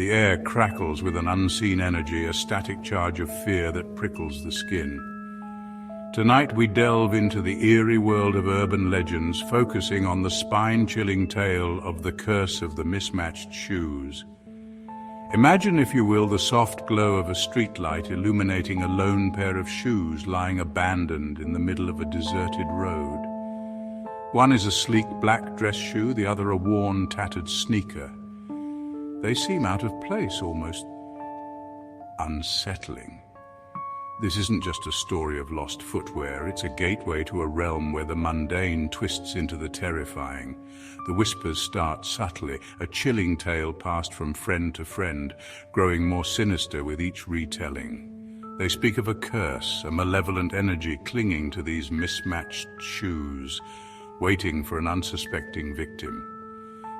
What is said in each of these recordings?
The air crackles with an unseen energy, a static charge of fear that prickles the skin. Tonight we delve into the eerie world of urban legends, focusing on the spine-chilling tale of the curse of the mismatched shoes. Imagine, if you will, the soft glow of a streetlight illuminating a lone pair of shoes lying abandoned in the middle of a deserted road. One is a sleek black dress shoe, the other a worn, tattered sneaker. They seem out of place, almost unsettling. This isn't just a story of lost footwear, it's a gateway to a realm where the mundane twists into the terrifying. The whispers start subtly, a chilling tale passed from friend to friend, growing more sinister with each retelling. They speak of a curse, a malevolent energy clinging to these mismatched shoes, waiting for an unsuspecting victim.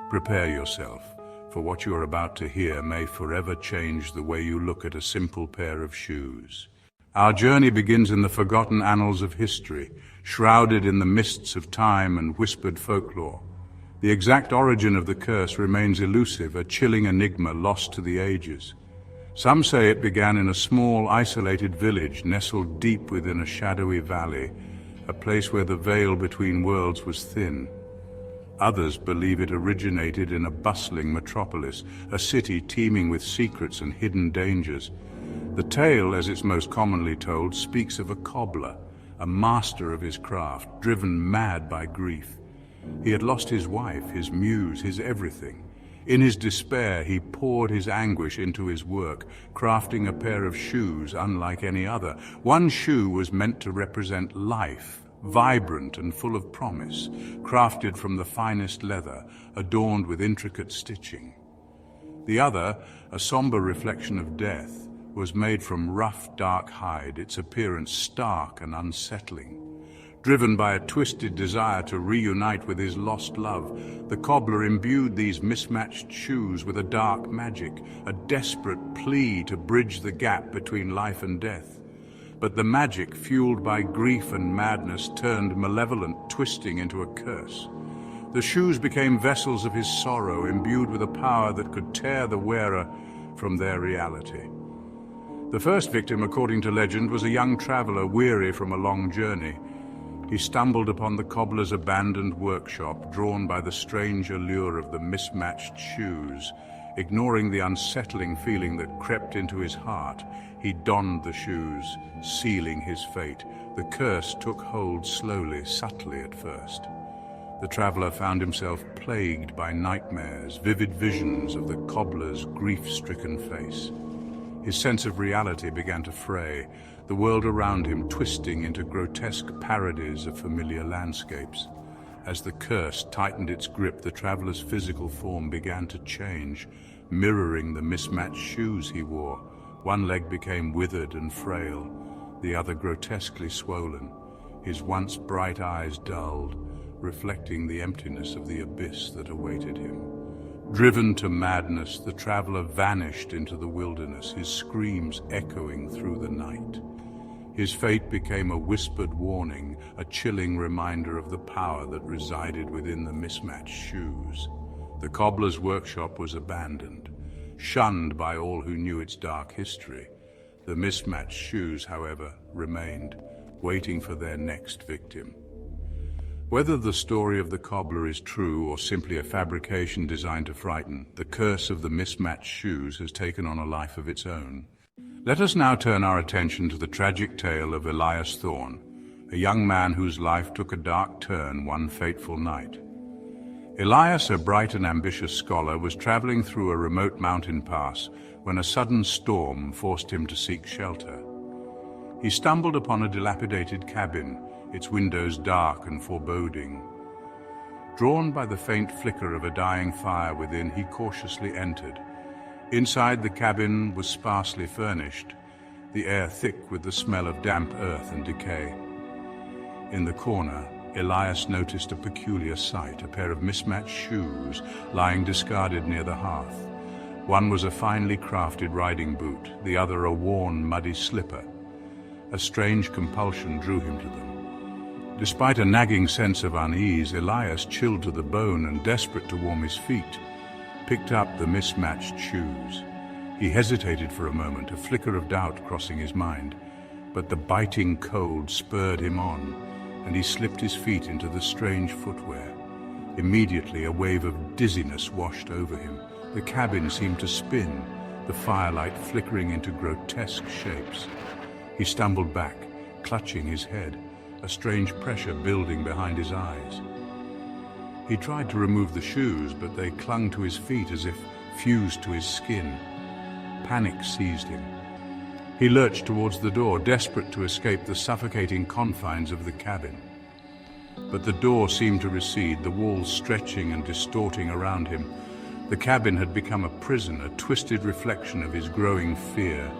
Prepare yourself, for what you are about to hear may forever change the way you look at a simple pair of shoes. Our journey begins in the forgotten annals of history, shrouded in the mists of time and whispered folklore. The exact origin of the curse remains elusive, a chilling enigma lost to the ages. Some say it began in a small, isolated village nestled deep within a shadowy valley, a place where the veil between worlds was thin. Others believe it originated in a bustling metropolis, a city teeming with secrets and hidden dangers. The tale, as it's most commonly told, speaks of a cobbler, a master of his craft, driven mad by grief. He had lost his wife, his muse, his everything. In his despair, he poured his anguish into his work, crafting a pair of shoes unlike any other. One shoe was meant to represent life, vibrant and full of promise, crafted from the finest leather, adorned with intricate stitching. The other, a somber reflection of death, was made from rough, dark hide, its appearance stark and unsettling. Driven by a twisted desire to reunite with his lost love, the cobbler imbued these mismatched shoes with a dark magic, a desperate plea to bridge the gap between life and death. But the magic, fueled by grief and madness, turned malevolent, twisting into a curse. The shoes became vessels of his sorrow, imbued with a power that could tear the wearer from their reality. The first victim, according to legend, was a young traveler weary from a long journey. He stumbled upon the cobbler's abandoned workshop, drawn by the strange allure of the mismatched shoes. Ignoring the unsettling feeling that crept into his heart, he donned the shoes, sealing his fate. The curse took hold slowly, subtly at first. The traveler found himself plagued by nightmares, vivid visions of the cobbler's grief-stricken face. His sense of reality began to fray, the world around him twisting into grotesque parodies of familiar landscapes. As the curse tightened its grip, the traveler's physical form began to change, mirroring the mismatched shoes he wore. One leg became withered and frail, the other grotesquely swollen, his once bright eyes dulled, reflecting the emptiness of the abyss that awaited him. Driven to madness, the traveler vanished into the wilderness, his screams echoing through the night. His fate became a whispered warning, a chilling reminder of the power that resided within the mismatched shoes. The cobbler's workshop was abandoned, shunned by all who knew its dark history. The mismatched shoes, however, remained, waiting for their next victim. Whether the story of the cobbler is true or simply a fabrication designed to frighten, the curse of the mismatched shoes has taken on a life of its own. Let us now turn our attention to the tragic tale of Elias Thorne, a young man whose life took a dark turn one fateful night. Elias, a bright and ambitious scholar, was traveling through a remote mountain pass when a sudden storm forced him to seek shelter. He stumbled upon a dilapidated cabin, its windows dark and foreboding. Drawn by the faint flicker of a dying fire within, he cautiously entered. Inside, the cabin was sparsely furnished, the air thick with the smell of damp earth and decay. In the corner, Elias noticed a peculiar sight, a pair of mismatched shoes lying discarded near the hearth. One was a finely crafted riding boot, the other a worn, muddy slipper. A strange compulsion drew him to them. Despite a nagging sense of unease, Elias, chilled to the bone and desperate to warm his feet, picked up the mismatched shoes. He hesitated for a moment, a flicker of doubt crossing his mind, but the biting cold spurred him on, and he slipped his feet into the strange footwear. Immediately, a wave of dizziness washed over him. The cabin seemed to spin, the firelight flickering into grotesque shapes. He stumbled back, clutching his head, a strange pressure building behind his eyes. He tried to remove the shoes, but they clung to his feet as if fused to his skin. Panic seized him. He lurched towards the door, desperate to escape the suffocating confines of the cabin. But the door seemed to recede, the walls stretching and distorting around him. The cabin had become a prison, a twisted reflection of his growing fear.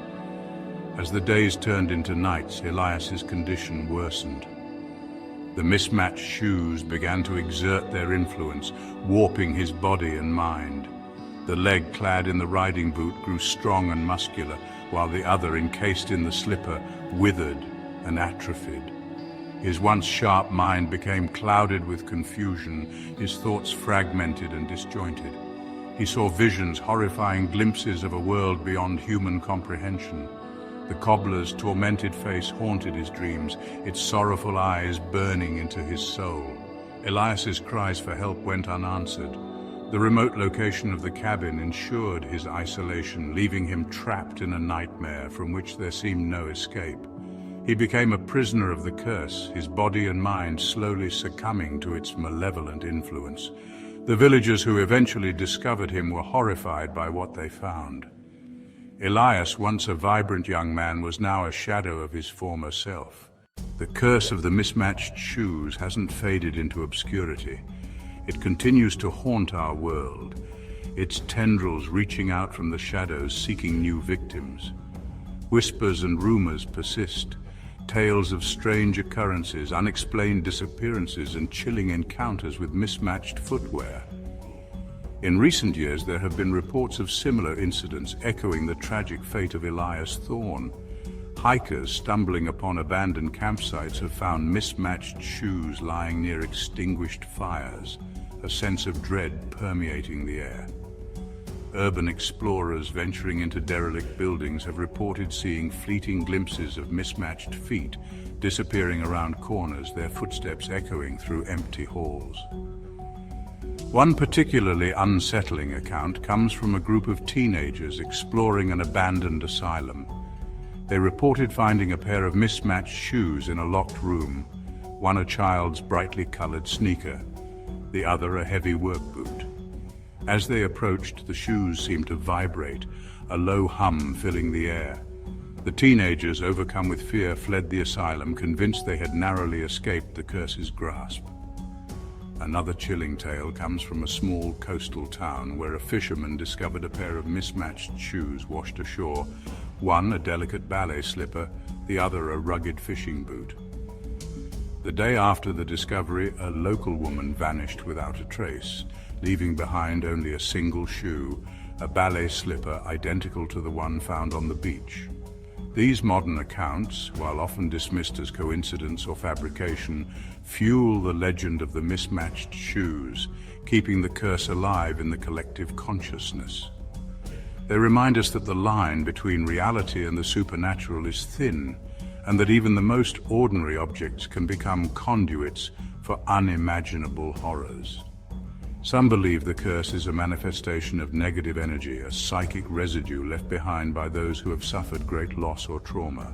As the days turned into nights, Elias's condition worsened. The mismatched shoes began to exert their influence, warping his body and mind. The leg clad in the riding boot grew strong and muscular, while the other, encased in the slipper, withered and atrophied. His once sharp mind became clouded with confusion, his thoughts fragmented and disjointed. He saw visions, horrifying glimpses of a world beyond human comprehension. The cobbler's tormented face haunted his dreams, its sorrowful eyes burning into his soul. Elias's cries for help went unanswered. The remote location of the cabin ensured his isolation, leaving him trapped in a nightmare from which there seemed no escape. He became a prisoner of the curse, his body and mind slowly succumbing to its malevolent influence. The villagers who eventually discovered him were horrified by what they found. Elias, once a vibrant young man, was now a shadow of his former self. The curse of the mismatched shoes hasn't faded into obscurity. It continues to haunt our world, its tendrils reaching out from the shadows, seeking new victims. Whispers and rumors persist, tales of strange occurrences, unexplained disappearances, and chilling encounters with mismatched footwear. In recent years, there have been reports of similar incidents echoing the tragic fate of Elias Thorne. Hikers stumbling upon abandoned campsites have found mismatched shoes lying near extinguished fires, a sense of dread permeating the air. Urban explorers venturing into derelict buildings have reported seeing fleeting glimpses of mismatched feet disappearing around corners, their footsteps echoing through empty halls. One particularly unsettling account comes from a group of teenagers exploring an abandoned asylum. They reported finding a pair of mismatched shoes in a locked room, one a child's brightly colored sneaker, the other a heavy work boot. As they approached, the shoes seemed to vibrate, a low hum filling the air. The teenagers, overcome with fear, fled the asylum, convinced they had narrowly escaped the curse's grasp. Another chilling tale comes from a small coastal town where a fisherman discovered a pair of mismatched shoes washed ashore, one a delicate ballet slipper, the other a rugged fishing boot. The day after the discovery, a local woman vanished without a trace, leaving behind only a single shoe, a ballet slipper identical to the one found on the beach. These modern accounts, while often dismissed as coincidence or fabrication, fuel the legend of the mismatched shoes, keeping the curse alive in the collective consciousness. They remind us that the line between reality and the supernatural is thin, and that even the most ordinary objects can become conduits for unimaginable horrors. Some believe the curse is a manifestation of negative energy, a psychic residue left behind by those who have suffered great loss or trauma.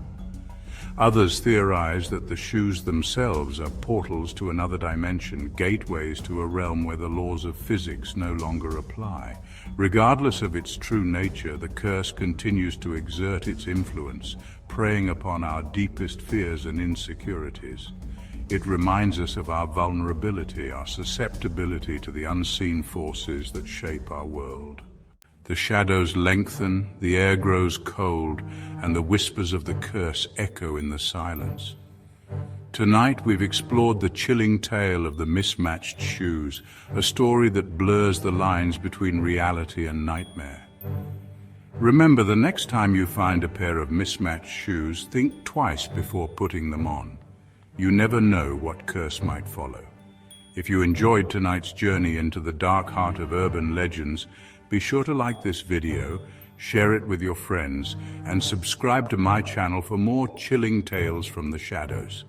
Others theorize that the shoes themselves are portals to another dimension, gateways to a realm where the laws of physics no longer apply. Regardless of its true nature, the curse continues to exert its influence, preying upon our deepest fears and insecurities. It reminds us of our vulnerability, our susceptibility to the unseen forces that shape our world. The shadows lengthen, the air grows cold, and the whispers of the curse echo in the silence. Tonight we've explored the chilling tale of the mismatched shoes, a story that blurs the lines between reality and nightmare. Remember, the next time you find a pair of mismatched shoes, think twice before putting them on. You never know what curse might follow. If you enjoyed tonight's journey into the dark heart of urban legends, be sure to like this video, share it with your friends, and subscribe to my channel for more chilling tales from the shadows.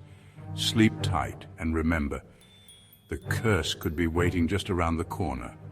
Sleep tight, and remember, the curse could be waiting just around the corner.